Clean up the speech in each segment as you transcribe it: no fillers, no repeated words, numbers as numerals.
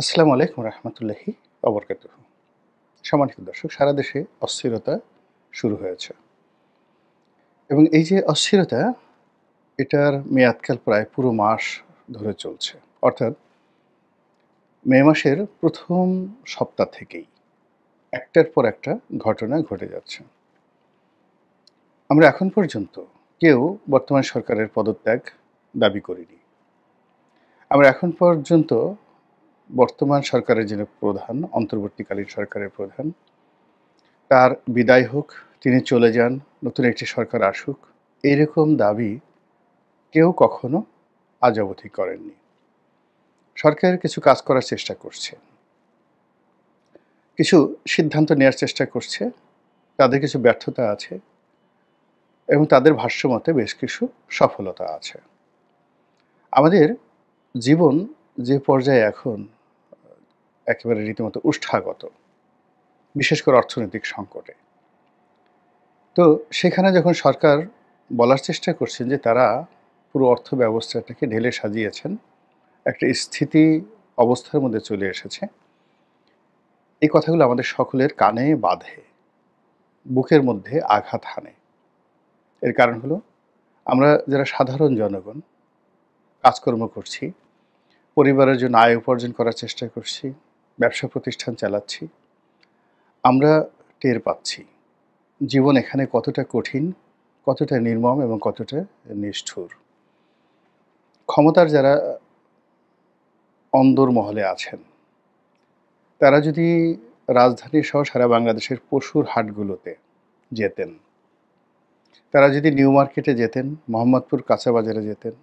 আসসালামু আলাইকুম রহমতুল্লাহি অবরকাতুহ। সম্মানিত দর্শক, সারা দেশে অস্থিরতা শুরু হয়েছে এবং এই যে অস্থিরতা, এটার মেয়াদকাল প্রায় পুরো মাস ধরে চলছে। অর্থাৎ মে মাসের প্রথম সপ্তাহ থেকেই একটার পর একটা ঘটনা ঘটে যাচ্ছে। আমরা এখন পর্যন্ত কেউ বর্তমান সরকারের পদত্যাগ দাবি করিনি। আমরা এখন পর্যন্ত বর্তমান সরকারের যিনি প্রধান, অন্তর্বর্তীকালীন সরকারের প্রধান, তার বিদায় হোক, তিনি চলে যান, নতুন একটি সরকার আসুক, এরকম দাবি কেউ কখনো আজ অবধি করেননি। সরকার কিছু কাজ করার চেষ্টা করছে, কিছু সিদ্ধান্ত নেওয়ার চেষ্টা করছে, তাদের কিছু ব্যর্থতা আছে এবং তাদের ভাষ্যমতে বেশ কিছু সফলতা আছে। আমাদের জীবন যে পর্যায়ে এখন একেবারে রীতিমতো উষ্ঠাগত, বিশেষ করে অর্থনৈতিক সংকটে, তো সেখানে যখন সরকার বলার চেষ্টা করছেন যে তারা পুরো অর্থ ব্যবস্থাটাকে ঢেলে সাজিয়েছেন, একটা স্থিতি অবস্থার মধ্যে চলে এসেছে, এই কথাগুলো আমাদের সকলের কানে বাধে, বুকের মধ্যে আঘাত হানে। এর কারণ হলো, আমরা যারা সাধারণ জনগণ কাজকর্ম করছি, পরিবারের জন্য আয় উপার্জন করার চেষ্টা করছি, ব্যবসা প্রতিষ্ঠান চালাচ্ছি, আমরা টের পাচ্ছি জীবন এখানে কতটা কঠিন, কতটা নির্মম এবং কতটা নিষ্ঠুর। ক্ষমতার যারা অন্দরমহলে আছেন, তারা যদি রাজধানী সহ সারা বাংলাদেশের পশুর হাটগুলোতে যেতেন, তারা যদি নিউ মার্কেটে যেতেন, মোহাম্মদপুর কাঁচা বাজারে যেতেন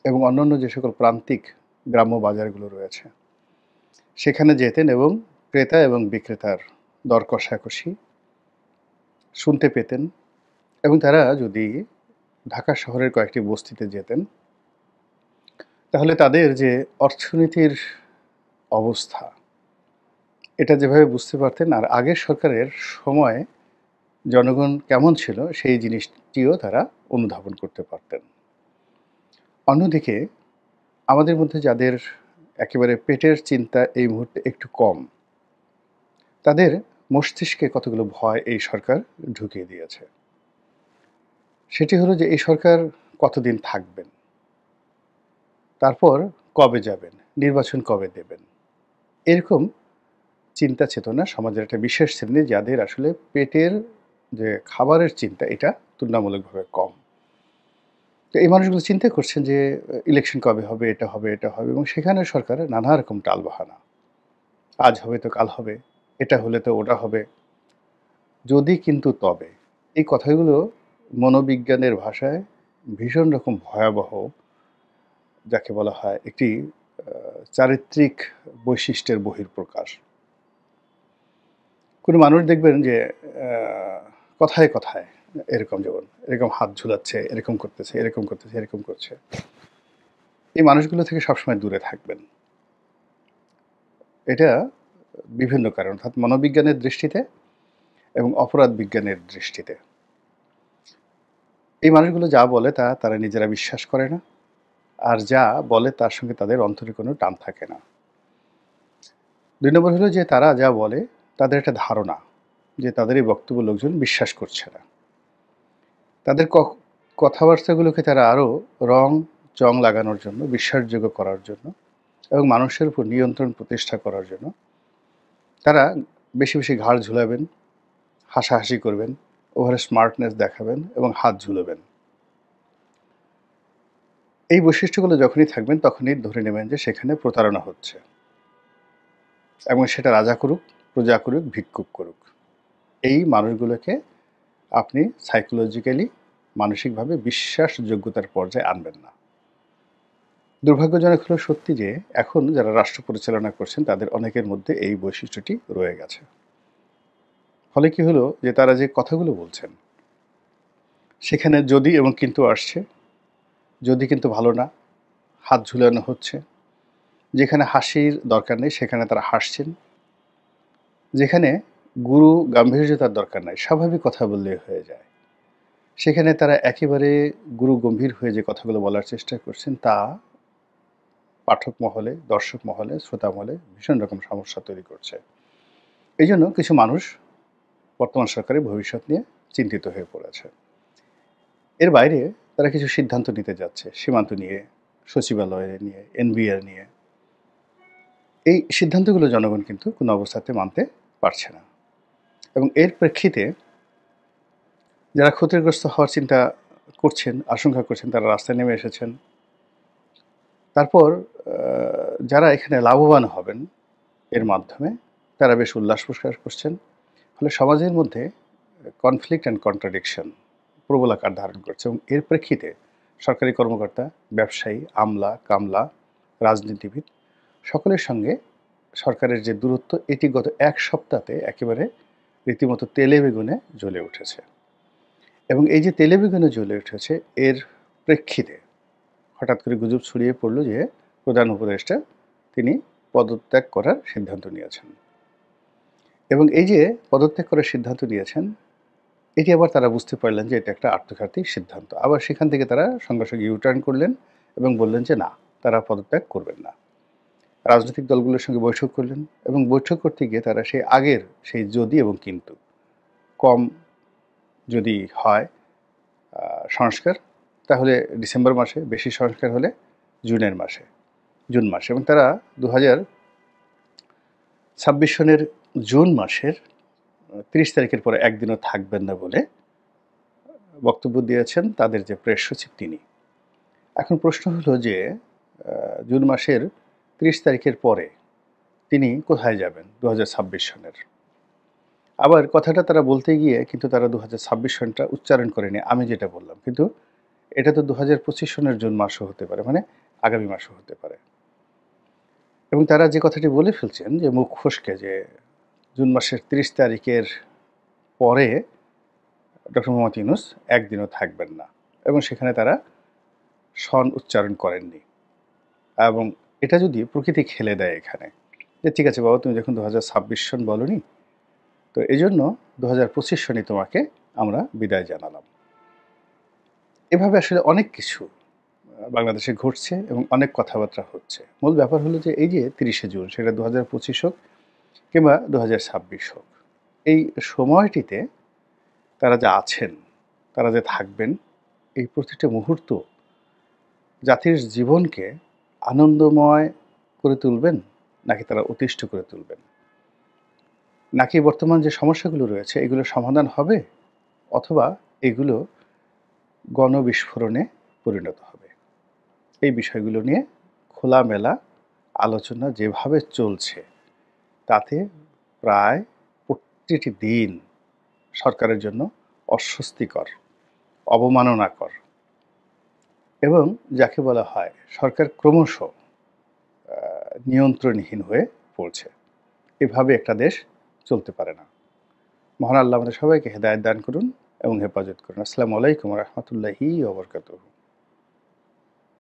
এবং অন্যান্য যে সকল প্রান্তিক গ্রাম্য বাজারগুলো রয়েছে, সেখানে যেতেন এবং ক্রেতা এবং বিক্রেতার দর কষাকষি শুনতে পেতেন, এবং তারা যদি ঢাকা শহরের কয়েকটি বস্তিতে যেতেন, তাহলে তাদের যে অর্থনীতির অবস্থা, এটা যেভাবে বুঝতে পারতেন, আর আগের সরকারের সময় জনগণ কেমন ছিল সেই জিনিসটিও তারা অনুধাবন করতে পারতেন। অন্যদিকে আমাদের মধ্যে যাদের একেবারে পেটের চিন্তা এই মুহূর্তে একটু কম, তাদের মস্তিষ্কে কতগুলো ভয় এই সরকার ঢুকিয়ে দিয়েছে। সেটি হলো যে এই সরকার কতদিন থাকবেন, তারপর কবে যাবেন, নির্বাচন কবে দেবেন, এরকম চিন্তা চেতনা সমাজের একটা বিশেষ শ্রেণী, যাদের আসলে পেটের যে খাবারের চিন্তা, এটা তুলনামূলকভাবে কম। তো এই মানুষগুলো চিন্তা করছেন যে ইলেকশন কবে হবে, এটা হবে, এটা হবে, এবং সেখানে সরকারের নানা রকম টালবাহানা। আজ হবে তো কাল হবে, এটা হলে তো ওটা হবে, যদি কিন্তু তবে, এই কথাগুলো মনোবিজ্ঞানের ভাষায় ভীষণ রকম ভয়াবহ, যাকে বলা হয় একটি চারিত্রিক বৈশিষ্ট্যের বহিঃপ্রকাশ। কোনো মানুষ দেখবেন যে কথায় কথায় এরকম, যেমন এরকম হাত ঝুলাচ্ছে, এরকম করতেছে, এরকম করতেছে, এরকম করছে, এই মানুষগুলো থেকে সবসময় দূরে থাকবেন। এটা বিভিন্ন কারণ, অর্থাৎ মনোবিজ্ঞানের দৃষ্টিতে এবং অপরাধ বিজ্ঞানের দৃষ্টিতে এই মানুষগুলো যা বলে তা তারা নিজেরা বিশ্বাস করে না, আর যা বলে তার সঙ্গে তাদের অন্তরে কোনো টান থাকে না। ২ নম্বর হলো যে তারা যা বলে তাদের একটা ধারণা যে তাদের এই বক্তব্য লোকজন বিশ্বাস করছে না। তাদের কথাবার্তাগুলোকে তারা আরও রং চং লাগানোর জন্য, বিশ্বাসযোগ্য করার জন্য এবং মানুষের উপর নিয়ন্ত্রণ প্রতিষ্ঠা করার জন্য তারা বেশি বেশি ঘাড় ঝুলাবেন, হাসাহাসি করবেন, ওভারে স্মার্টনেস দেখাবেন এবং হাত ঝুলাবেন। এই বৈশিষ্ট্যগুলো যখনই থাকবেন, তখনই ধরে নেবেন যে সেখানে প্রতারণা হচ্ছে, এবং সেটা রাজা করুক, প্রজা করুক, ভিক্ষুক করুক, এই মানুষগুলোকে আপনি সাইকোলজিক্যালি, মানসিকভাবে বিশ্বাসযোগ্যতার পর্যায়ে আনবেন না। দুর্ভাগ্যজনক হলো সত্যি যে এখন যারা রাষ্ট্র পরিচালনা করছেন, তাদের অনেকের মধ্যে এই বৈশিষ্ট্যটি রয়ে গেছে। ফলে কি হলো যে তারা যে কথাগুলো বলছেন, সেখানে যদি এবং কিন্তু আসছে। যদি কিন্তু ভালো না, হাত ঝুলানো হচ্ছে। যেখানে হাসির দরকার নেই, সেখানে তারা হাসছেন। যেখানে গুরু গাম্ভীর্যতার দরকার নাই, স্বাভাবিক কথা বললেই হয়ে যায়, সেখানে তারা একেবারে গুরু গম্ভীর হয়ে যে কথাগুলো বলার চেষ্টা করছেন, তা পাঠক মহলে, দর্শক মহলে, শ্রোতা মহলে ভীষণ রকম সমস্যা তৈরি করছে। এই জন্য কিছু মানুষ বর্তমান সরকারের ভবিষ্যৎ নিয়ে চিন্তিত হয়ে পড়েছে। এর বাইরে তারা কিছু সিদ্ধান্ত নিতে যাচ্ছে, সীমান্ত নিয়ে, সচিবালয় নিয়ে, এনবিআর নিয়ে। এই সিদ্ধান্তগুলো জনগণ কিন্তু কোনো অবস্থাতে মানতে পারছে না, এবং এর প্রেক্ষিতে যারা ক্ষতিগ্রস্ত হওয়ার চিন্তা করছেন, আশঙ্কা করছেন, তারা রাস্তায় নেমে এসেছেন। তারপর যারা এখানে লাভবান হবেন এর মাধ্যমে, তারা বেশ উল্লাস প্রকাশ করছেন। ফলে সমাজের মধ্যে কনফ্লিক্ট অ্যান্ড কন্ট্রাডিকশন প্রবল আকার ধারণ করছে, এবং এর প্রেক্ষিতে সরকারি কর্মকর্তা, ব্যবসায়ী, আমলা, কামলা, রাজনীতিবিদ সকলের সঙ্গে সরকারের যে দূরত্ব, এটি গত এক সপ্তাহে একেবারে রীতিমতো তেলে বেগুনে জ্বলে উঠেছে। এবং এই যে তেলে বেগুনে জ্বলে উঠেছে, এর প্রেক্ষিতে হঠাৎ করে গুজব ছড়িয়ে পড়ল যে প্রধান উপদেষ্টা তিনি পদত্যাগ করার সিদ্ধান্ত নিয়েছেন। এবং এই যে পদত্যাগ করার সিদ্ধান্ত নিয়েছেন, এটি আবার তারা বুঝতে পারলেন যে এটা একটা আত্মঘাতী সিদ্ধান্ত। আবার সেখান থেকে তারা সঙ্গে সঙ্গে ইউটার্ন করলেন এবং বললেন যে না, তারা পদত্যাগ করবেন না। রাজনৈতিক দলগুলোর সঙ্গে বৈঠক করলেন, এবং বৈঠক করতে গিয়ে তারা সেই আগের সেই যদি এবং কিন্তু, কম যদি হয় সংস্কার, তাহলে ডিসেম্বর মাসে, বেশি সংস্কার হলে জুন মাসে, এবং তারা 2026 সনের জুন মাসের 30 তারিখের পরে একদিনও থাকবেন না বলে বক্তব্য দিয়েছেন তাদের যে প্রেস সচিব তিনি। এখন প্রশ্ন হলো যে জুন মাসের 30 তারিখের পরে তিনি কোথায় যাবেন 2026 সনের? আবার কথাটা তারা বলতে গিয়ে কিন্তু তারা 2026 সনটা উচ্চারণ করেনি, আমি যেটা বললাম। কিন্তু এটা তো 2025 সনের জুন মাসও হতে পারে, মানে আগামী মাসও হতে পারে। এবং তারা যে কথাটি বলে ফেলছেন যে মুখ ফসকে, যে জুন মাসের 30 তারিখের পরে ডক্টর মোহাম্মদ ইউনূস একদিনও থাকবেন না, এবং সেখানে তারা সন উচ্চারণ করেননি। এবং এটা যদি প্রকৃতি খেলে দেয় এখানে, যে ঠিক আছে বাবা, তুমি যখন 2026 সন বলনি, তো এই জন্য 2025 সনই তোমাকে আমরা বিদায় জানালাম। এভাবে আসলে অনেক কিছু বাংলাদেশে ঘটছে এবং অনেক কথাবার্তা হচ্ছে। মূল ব্যাপার হলো যে এই যে 30শে জুন, সেটা 2025 হোক কিংবা 2026 হোক, এই সময়টিতে তারা যে আছেন, তারা যে থাকবেন, এই প্রতিটা মুহূর্ত জাতির জীবনকে আনন্দময় করে তুলবেন, নাকি তারা অতিষ্ঠ করে তুলবেন, নাকি বর্তমান যে সমস্যাগুলো রয়েছে এগুলো সমাধান হবে, অথবা এগুলো গণবিস্ফোরণে পরিণত হবে। এই বিষয়গুলো নিয়ে খোলামেলা আলোচনা যেভাবে চলছে, তাতে প্রায় প্রতিটি দিন সরকারের জন্য অস্বস্তিকর, অবমাননাকর, এবং যাকে বলা হয় সরকার ক্রমশ নিয়ন্ত্রণহীন হয়ে পড়ছে। এভাবে একটা দেশ চলতে পারে না। মহান আল্লাহ আমাদের সবাইকে হেদায়েত দান করুন এবং হেফাজত করুন। আসসালামু আলাইকুম ওয়া রাহমাতুল্লাহি ওয়া বারাকাতুহু।